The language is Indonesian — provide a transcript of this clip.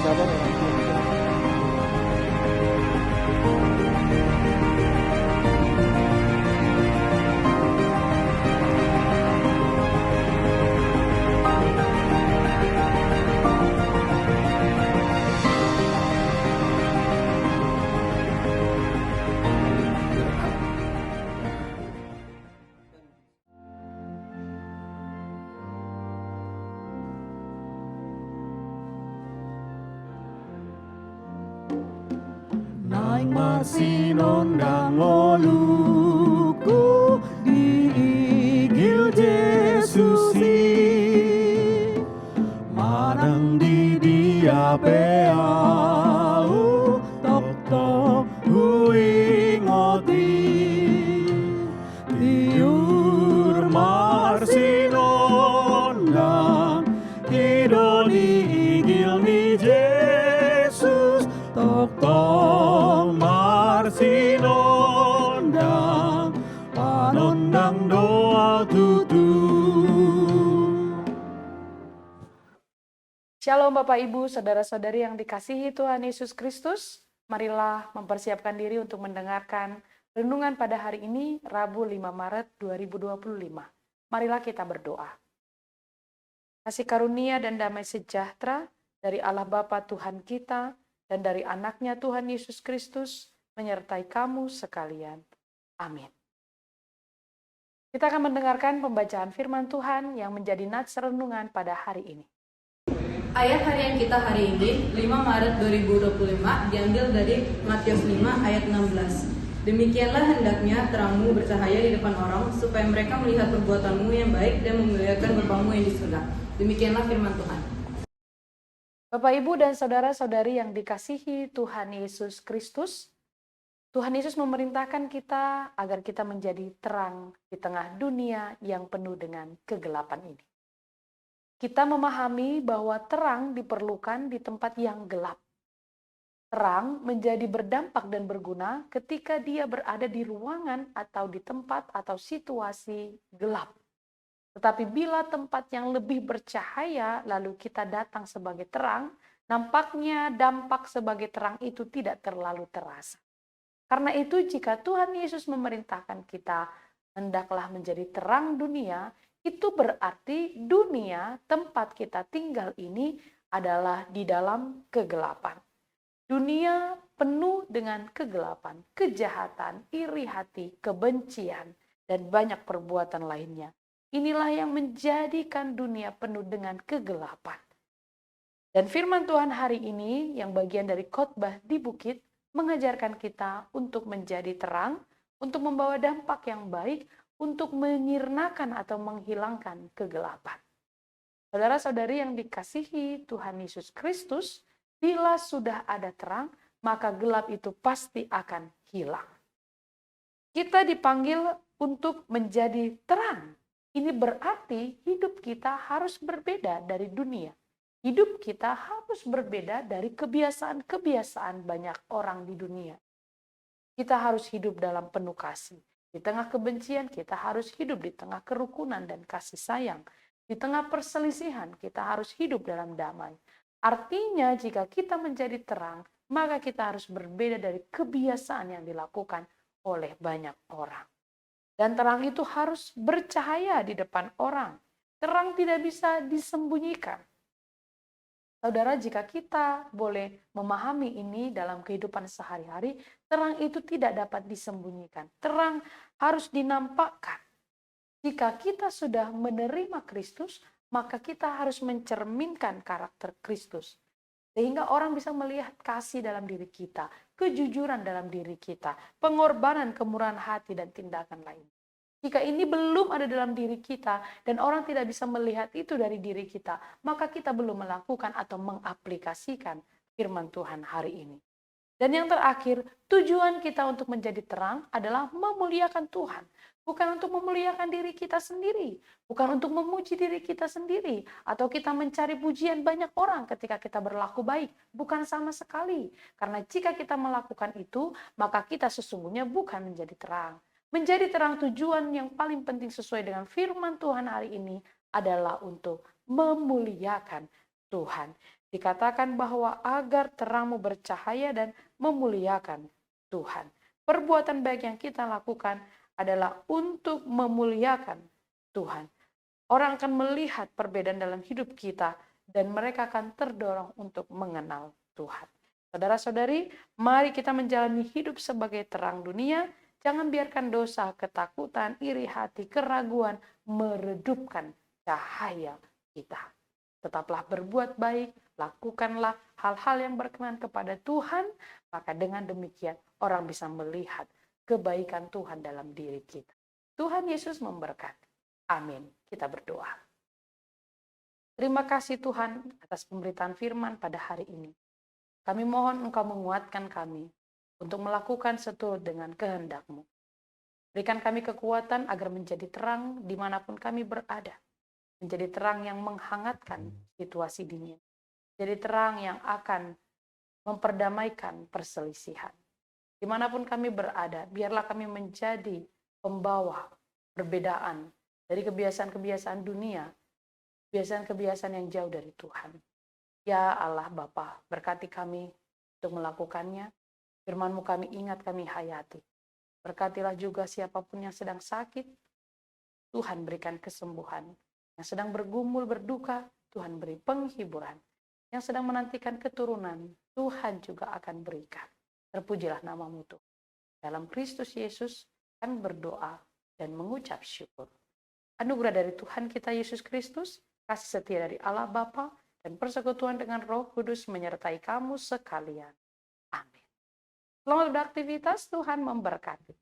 sabar orang tua menjelaskan. Naing masinondang ngoluku diigil Yesusi manang di dia peau tok tok huingoti tiur marsinondang idoni igil ni Yesus tok tok sinondang panondang doa tutu. Shalom Bapak Ibu, Saudara-saudari yang dikasihi Tuhan Yesus Kristus. Marilah mempersiapkan diri untuk mendengarkan renungan pada hari ini, Rabu 5 Maret 2025. Marilah kita berdoa. Kasih karunia dan damai sejahtera dari Allah Bapa Tuhan kita dan dari anaknya Tuhan Yesus Kristus menyertai kamu sekalian. Amin. Kita akan mendengarkan pembacaan firman Tuhan yang menjadi nats renungan pada hari ini. Ayat harian kita hari ini, 5 Maret 2025, diambil dari Matius 5 ayat 16. Demikianlah hendaknya terangmu bercahaya di depan orang, supaya mereka melihat perbuatanmu yang baik dan memuliakan Bapamu yang di surga. Demikianlah firman Tuhan. Bapak, Ibu, dan saudara-saudari yang dikasihi Tuhan Yesus Kristus, Tuhan Yesus memerintahkan kita agar kita menjadi terang di tengah dunia yang penuh dengan kegelapan ini. Kita memahami bahwa terang diperlukan di tempat yang gelap. Terang menjadi berdampak dan berguna ketika dia berada di ruangan atau di tempat atau situasi gelap. Tetapi bila tempat yang lebih bercahaya lalu kita datang sebagai terang, nampaknya dampak sebagai terang itu tidak terlalu terasa. Karena itu jika Tuhan Yesus memerintahkan kita hendaklah menjadi terang dunia, itu berarti dunia tempat kita tinggal ini adalah di dalam kegelapan. Dunia penuh dengan kegelapan, kejahatan, iri hati, kebencian, dan banyak perbuatan lainnya. Inilah yang menjadikan dunia penuh dengan kegelapan. Dan firman Tuhan hari ini yang bagian dari khotbah di bukit mengajarkan kita untuk menjadi terang, untuk membawa dampak yang baik, untuk menyirnakan atau menghilangkan kegelapan. Saudara-saudari yang dikasihi Tuhan Yesus Kristus, bila sudah ada terang, maka gelap itu pasti akan hilang. Kita dipanggil untuk menjadi terang. Ini berarti hidup kita harus berbeda dari dunia. Hidup kita harus berbeda dari kebiasaan-kebiasaan banyak orang di dunia. Kita harus hidup dalam penuh kasih. Di tengah kebencian, kita harus hidup di tengah kerukunan dan kasih sayang. Di tengah perselisihan, kita harus hidup dalam damai. Artinya, jika kita menjadi terang, maka kita harus berbeda dari kebiasaan yang dilakukan oleh banyak orang. Dan terang itu harus bercahaya di depan orang. Terang tidak bisa disembunyikan. Saudara, jika kita boleh memahami ini dalam kehidupan sehari-hari, terang itu tidak dapat disembunyikan. Terang harus dinampakkan. Jika kita sudah menerima Kristus, maka kita harus mencerminkan karakter Kristus. Sehingga orang bisa melihat kasih dalam diri kita, kejujuran dalam diri kita, pengorbanan, kemurahan hati, dan tindakan lain. Jika ini belum ada dalam diri kita dan orang tidak bisa melihat itu dari diri kita, maka kita belum melakukan atau mengaplikasikan firman Tuhan hari ini. Dan yang terakhir, tujuan kita untuk menjadi terang adalah memuliakan Tuhan. Bukan untuk memuliakan diri kita sendiri, bukan untuk memuji diri kita sendiri, atau kita mencari pujian banyak orang ketika kita berlaku baik. Bukan sama sekali. Karena jika kita melakukan itu, maka kita sesungguhnya bukan menjadi terang. Menjadi terang tujuan yang paling penting sesuai dengan firman Tuhan hari ini adalah untuk memuliakan Tuhan. Dikatakan bahwa agar terangmu bercahaya dan memuliakan Tuhan. Perbuatan baik yang kita lakukan adalah untuk memuliakan Tuhan. Orang akan melihat perbedaan dalam hidup kita dan mereka akan terdorong untuk mengenal Tuhan. Saudara-saudari, mari kita menjalani hidup sebagai terang dunia. Jangan biarkan dosa, ketakutan, iri hati, keraguan meredupkan cahaya kita. Tetaplah berbuat baik, lakukanlah hal-hal yang berkenan kepada Tuhan, maka dengan demikian orang bisa melihat kebaikan Tuhan dalam diri kita. Tuhan Yesus memberkati. Amin. Kita berdoa. Terima kasih Tuhan atas pemberitaan firman pada hari ini. Kami mohon Engkau menguatkan kami untuk melakukan seturut dengan kehendak-Mu. Berikan kami kekuatan agar menjadi terang dimanapun kami berada. Menjadi terang yang menghangatkan situasi dunia. Jadi terang yang akan memperdamaikan perselisihan. Dimanapun kami berada, biarlah kami menjadi pembawa perbedaan dari kebiasaan-kebiasaan dunia, kebiasaan-kebiasaan yang jauh dari Tuhan. Ya Allah Bapa, berkati kami untuk melakukannya. Firman-Mu kami ingat, kami hayati. Berkatilah juga siapapun yang sedang sakit, Tuhan berikan kesembuhan. Yang sedang bergumul, berduka, Tuhan beri penghiburan. Yang sedang menantikan keturunan, Tuhan juga akan berikan. Terpujilah nama-Mu Tuhan. Dalam Kristus Yesus, kami berdoa dan mengucap syukur. Anugerah dari Tuhan kita Yesus Kristus, kasih setia dari Allah Bapa, dan persekutuan dengan Roh Kudus menyertai kamu sekalian. Amin. Selamat beraktivitas, Tuhan memberkati.